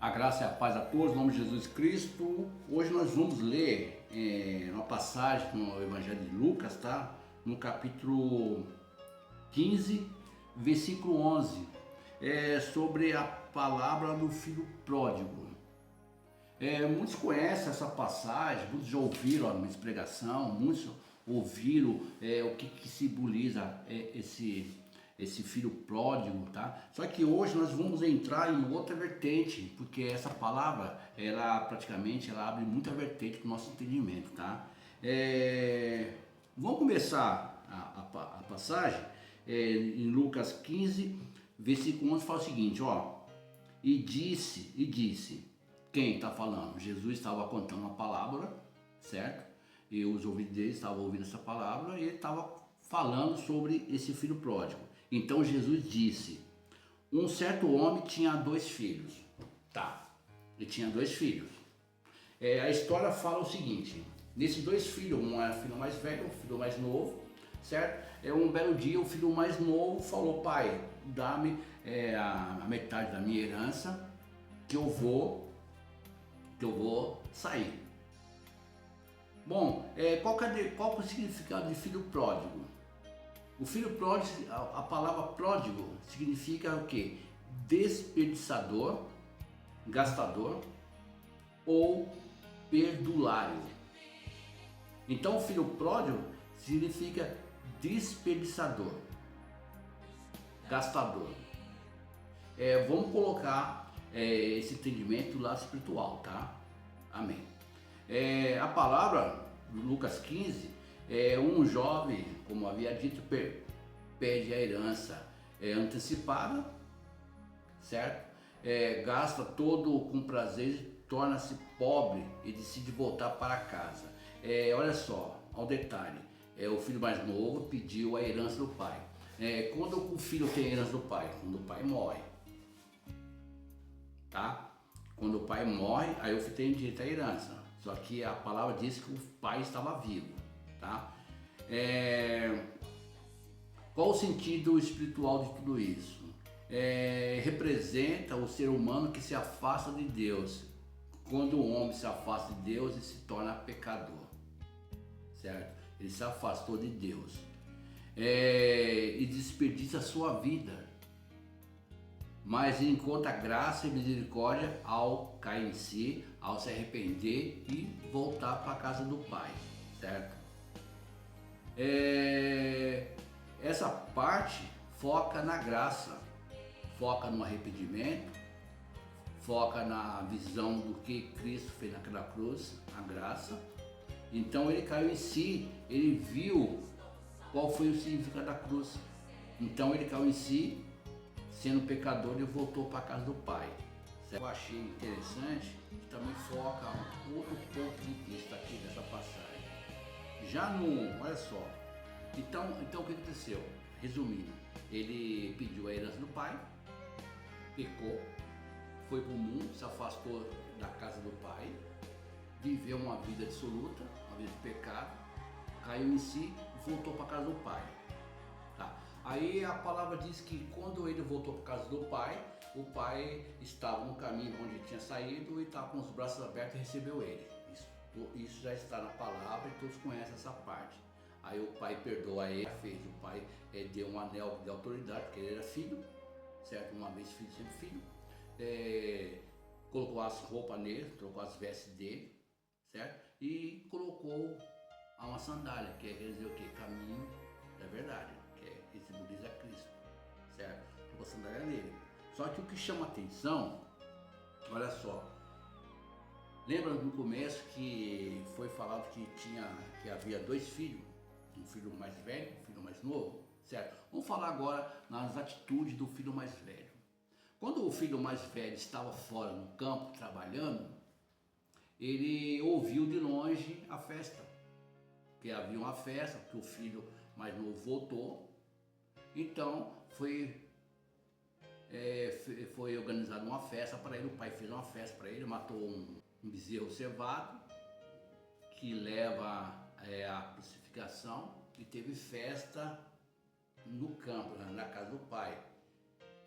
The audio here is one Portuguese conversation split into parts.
A graça e a paz a todos, em nome de Jesus Cristo. Hoje nós vamos ler uma passagem no Evangelho de Lucas, tá? No capítulo 15, versículo 11, sobre a palavra do filho pródigo. Muitos conhecem essa passagem, muitos já ouviram a minha pregação, muitos ouviram o que simboliza esse filho pródigo, tá? Só que hoje nós vamos entrar em outra vertente, porque essa palavra, ela praticamente abre muita vertente para o nosso entendimento, tá? Vamos começar a passagem em Lucas 15, versículo 11, fala o seguinte, ó. E disse, quem está falando? Jesus estava contando uma palavra, certo? E os ouvidos dele estavam ouvindo essa palavra e ele estava falando sobre esse filho pródigo. Então Jesus disse, um certo homem tinha 2 filhos. Tá, ele tinha 2 filhos. A história fala o seguinte, nesses 2 filhos, um era o filho mais velho, um filho mais novo, certo? Um belo dia o filho mais novo falou, pai, dá-me a metade da minha herança que eu vou sair. Bom, qual que é o significado de filho pródigo? O filho pródigo, a palavra pródigo significa o quê? Desperdiçador, gastador ou perdulário. Então o filho pródigo significa desperdiçador, gastador. Vamos colocar esse entendimento do lado espiritual, tá? Amém. A palavra, Lucas 15, um jovem, como havia dito, pede a herança antecipada, certo? Gasta todo com prazer, torna-se pobre e decide voltar para casa. Olha só, ao detalhe, o filho mais novo pediu a herança do pai. Quando o filho tem a herança do pai? Quando o pai morre, tá? Quando o pai morre, aí o filho tem direito à herança. Só que a palavra diz que o pai estava vivo, tá? Qual o sentido espiritual de tudo isso? Representa o ser humano que se afasta de Deus. Quando o homem se afasta de Deus, ele se torna pecador, certo? Ele se afastou de Deus e desperdiça a sua vida. Mas ele encontra graça e misericórdia ao cair em si, ao se arrepender e voltar para a casa do Pai, certo? Essa parte foca na graça, foca no arrependimento, foca na visão do que Cristo fez naquela cruz, a graça. Então ele caiu em si, ele viu qual foi o significado da cruz. Então ele caiu em si, sendo pecador, ele voltou para a casa do Pai. Eu achei interessante que também foca um outro ponto de vista aqui dessa passagem. Olha só, então o que aconteceu? Resumindo, ele pediu a herança do pai, pecou, foi para o mundo, se afastou da casa do pai, viveu uma vida dissoluta, uma vida de pecado, caiu em si e voltou para a casa do pai. Tá. Aí a palavra diz que quando ele voltou para a casa do pai, o pai estava no caminho onde ele tinha saído e estava com os braços abertos e recebeu ele. Isso já está na palavra e todos conhecem essa parte. Aí o pai perdoa ele, o pai deu um anel de autoridade, porque ele era filho, certo? Uma vez filho, sempre filho. Colocou as roupas nele, trocou as vestes dele, certo? E colocou uma sandália, que quer dizer o quê? Caminho da verdade, que simboliza Cristo, certo? Colocou a sandália nele. Só que o que chama atenção, olha só, lembra no começo que foi falado que havia 2 filhos, um filho mais velho, um filho mais novo, certo? Vamos falar agora nas atitudes do filho mais velho. Quando o filho mais velho estava fora no campo trabalhando, ele ouviu de longe a festa, que havia uma festa, que o filho mais novo voltou, então foi organizada uma festa para ele, o pai fez uma festa para ele, matou um bezerro cevado, que leva à crucificação, e teve festa no campo, na casa do pai,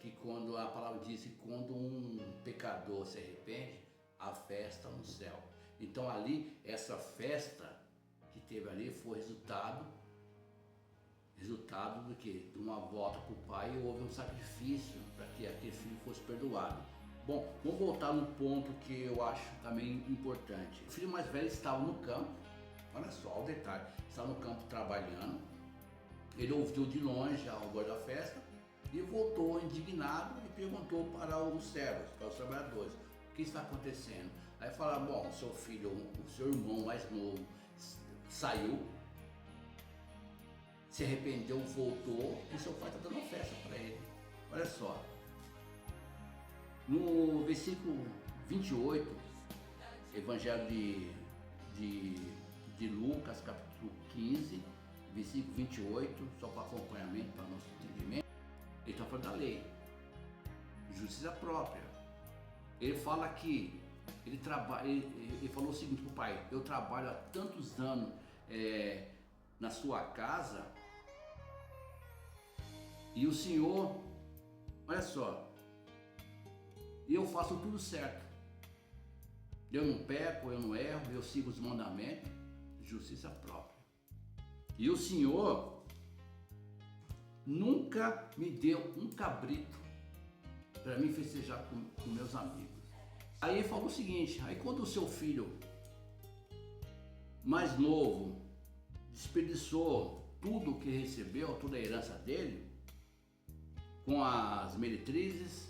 que quando a palavra diz que quando um pecador se arrepende, há festa no céu. Então ali, essa festa que teve ali foi resultado do que? De uma volta para o pai, e houve um sacrifício para que aquele filho fosse perdoado. Bom, vamos voltar no ponto que eu acho também importante. O filho mais velho estava no campo, olha só o detalhe, estava no campo trabalhando, ele ouviu de longe a voz da festa e voltou indignado e perguntou para os servos, para os trabalhadores, o que está acontecendo? Aí falaram, bom, seu filho, o seu irmão mais novo saiu, se arrependeu, voltou e seu pai está dando uma festa para ele. Olha só, no versículo 28, Evangelho de Lucas, capítulo 15, versículo 28, só para acompanhamento, para nosso entendimento, ele está falando da lei, justiça própria. Ele fala que ele falou o seguinte para o pai: eu trabalho há tantos anos na sua casa, e o Senhor, olha só, eu faço tudo certo, eu não peco, eu não erro, eu sigo os mandamentos, justiça própria. E o Senhor nunca me deu um cabrito para mim festejar com meus amigos. Aí ele falou o seguinte: aí quando o seu filho mais novo desperdiçou tudo que recebeu, toda a herança dele, com as meretrizes,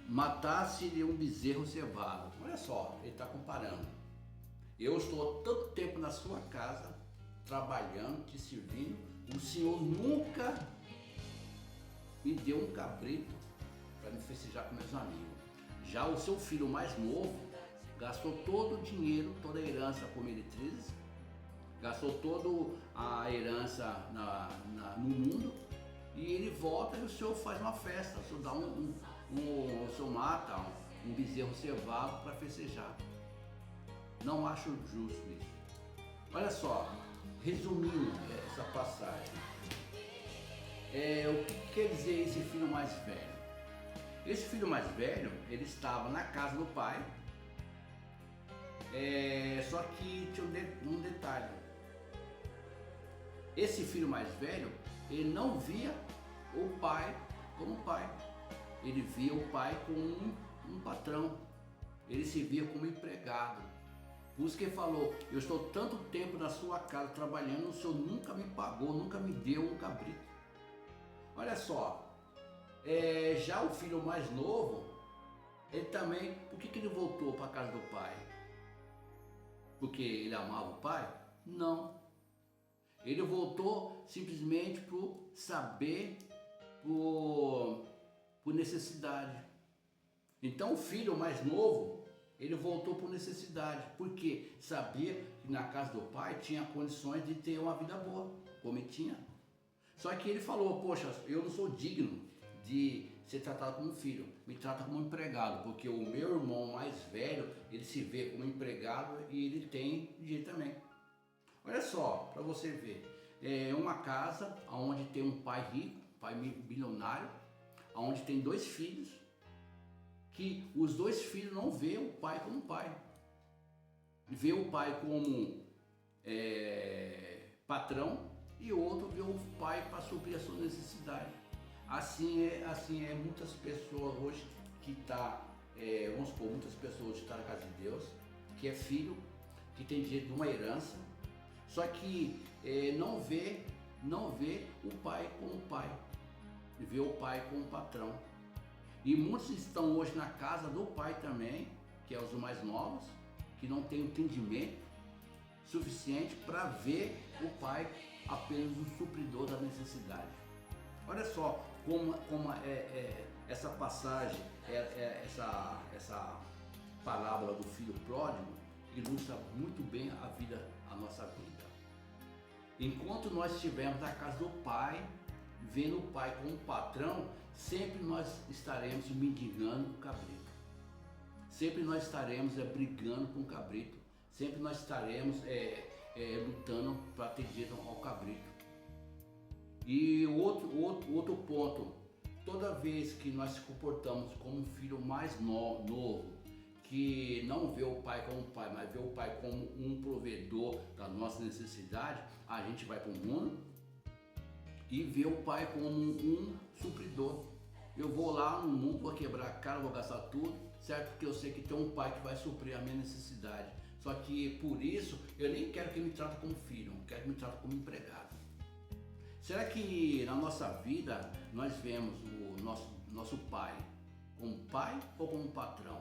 matasse-lhe um bezerro cevado. Olha só, ele está comparando. Eu estou tanto tempo na sua casa, trabalhando, te servindo, o Senhor nunca me deu um cabrito para me festejar com meus amigos. Já o seu filho mais novo gastou todo o dinheiro, toda a herança com meretrizes, gastou toda a herança no mundo, e ele volta e o Senhor faz uma festa, o Senhor dá o Senhor mata um bezerro cevado para festejar. Não acho justo isso. Olha só, resumindo essa passagem, o que quer dizer esse filho mais velho? Esse filho mais velho, ele estava na casa do pai, só que tinha um detalhe. Esse filho mais velho, ele não via o pai como pai, ele via o pai como um patrão, ele se via como empregado. Por isso que ele falou: eu estou tanto tempo na sua casa trabalhando, o Senhor nunca me pagou, nunca me deu um cabrito. Olha só, já o filho mais novo, ele também, por que ele voltou para a casa do pai? Porque ele amava o pai? Não. Ele voltou simplesmente por saber, por necessidade. Então o filho mais novo, ele voltou por necessidade, porque sabia que na casa do pai tinha condições de ter uma vida boa, como ele tinha. Só que ele falou: poxa, eu não sou digno de ser tratado como filho, me trata como empregado, porque o meu irmão mais velho, ele se vê como empregado e ele tem direito também. Olha só, para você ver, uma casa onde tem um pai rico, pai bilionário, onde tem dois filhos, que os dois filhos não vê o pai como pai, vê o pai como patrão, e o outro vê o pai para suprir a sua necessidade. Assim é muitas pessoas hoje que vamos supor, muitas pessoas que estão na casa de Deus, que é filho, que tem direito de uma herança, só que não vê o pai como pai, vê o pai como patrão. E muitos estão hoje na casa do pai também, que é os mais novos, que não tem entendimento suficiente para ver o pai apenas o supridor da necessidade. Olha só como essa passagem, essa parábola do filho pródigo ilustra muito bem a nossa vida. Enquanto nós estivermos na casa do pai, vendo o pai como patrão, sempre nós estaremos mendigando o cabrito. Sempre nós estaremos brigando com o cabrito. Sempre nós estaremos lutando para ter direito ao cabrito. E o outro ponto toda vez que nós se comportamos como um filho mais novo, que não vê o pai como pai, mas vê o pai como um provedor da nossa necessidade, a gente vai para o mundo e vê o pai como um supridor. Eu vou lá no mundo, vou quebrar a cara, vou gastar tudo, certo? Porque eu sei que tem um pai que vai suprir a minha necessidade. Só que por isso eu nem quero que ele me trate como filho, eu quero que me trate como empregado. Será que na nossa vida nós vemos o nosso pai como pai ou como patrão?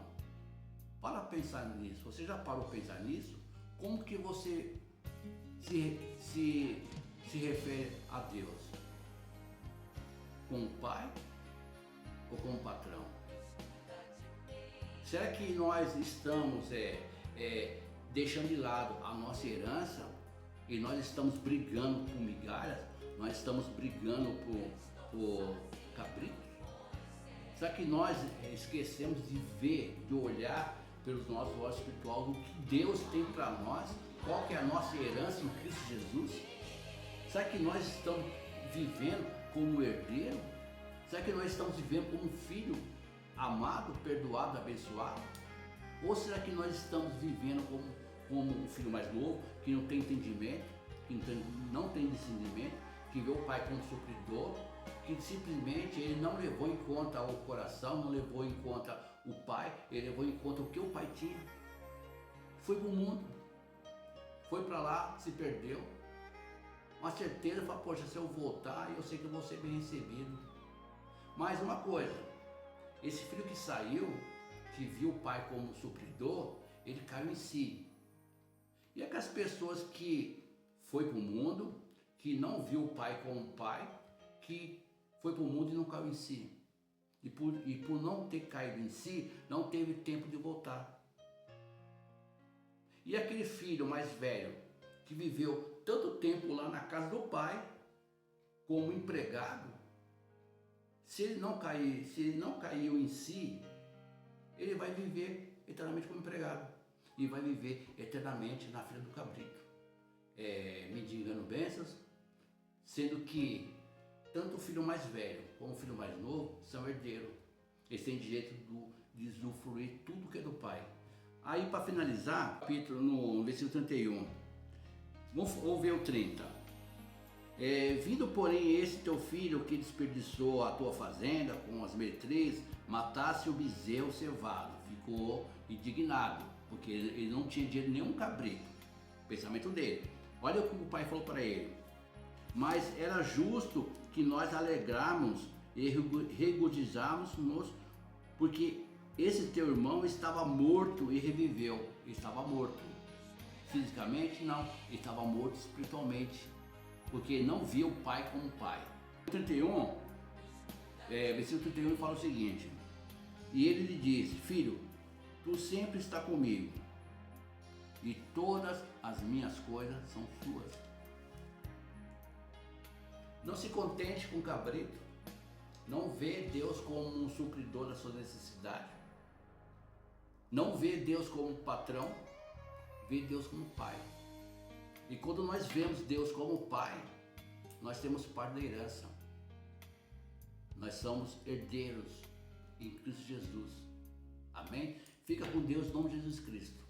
Para pensar nisso. Você já parou para pensar nisso? Como que você se refere a Deus? Como pai ou como patrão? Será que nós estamos deixando de lado a nossa herança e nós estamos brigando por migalhas? Nós estamos brigando por caprichos? Será que nós esquecemos de ver, de olhar pelos nossos olhos espirituais o que Deus tem para nós? Qual que é a nossa herança em Cristo Jesus? Será que nós estamos vivendo como herdeiro? Será que nós estamos vivendo como um filho amado, perdoado, abençoado? Ou será que nós estamos vivendo como um filho mais novo, que não tem entendimento, que não tem discernimento, que vê o pai como supridor, que simplesmente ele não levou em conta o coração, não levou em conta o pai, ele levou em conta o que o pai tinha. Foi para o mundo, foi para lá, se perdeu. Uma certeza, fala, poxa, se eu voltar, eu sei que eu vou ser bem recebido. Mais uma coisa, esse filho que saiu, que viu o pai como supridor, ele caiu em si. E aquelas pessoas que foi para o mundo, que não viu o pai como pai, que foi para o mundo e não caiu em si. E por não ter caído em si, não teve tempo de voltar. E aquele filho mais velho, que viveu tanto tempo lá na casa do pai, como empregado, se ele não caiu em si, ele vai viver eternamente como empregado. E vai viver eternamente na fila do cabrito. Mendigando bênçãos, sendo que tanto o filho mais velho como o filho mais novo são herdeiros. Eles têm direito de usufruir tudo que é do pai. Aí, para finalizar, capítulo no versículo 31, vamos ver o 30. Vindo, porém, esse teu filho que desperdiçou a tua fazenda com as meretrizes, matasse o bezerro cevado, ficou indignado, porque ele não tinha dinheiro nenhum cabrito. Pensamento dele. Olha o que o pai falou para ele. Mas era justo que nós alegrarmos e regozijarmos-nos, porque esse teu irmão estava morto e reviveu. Estava morto. Fisicamente não, estava morto espiritualmente, porque não via o pai como pai. 31, versículo 31 fala o seguinte: e ele lhe disse, filho, tu sempre está comigo, e todas as minhas coisas são suas. Não se contente com o cabrito, não vê Deus como um supridor da sua necessidade, não vê Deus como patrão, vê Deus como pai. E quando nós vemos Deus como pai, nós temos parte da herança. Nós somos herdeiros em Cristo Jesus. Amém? Fica com Deus em nome de Jesus Cristo.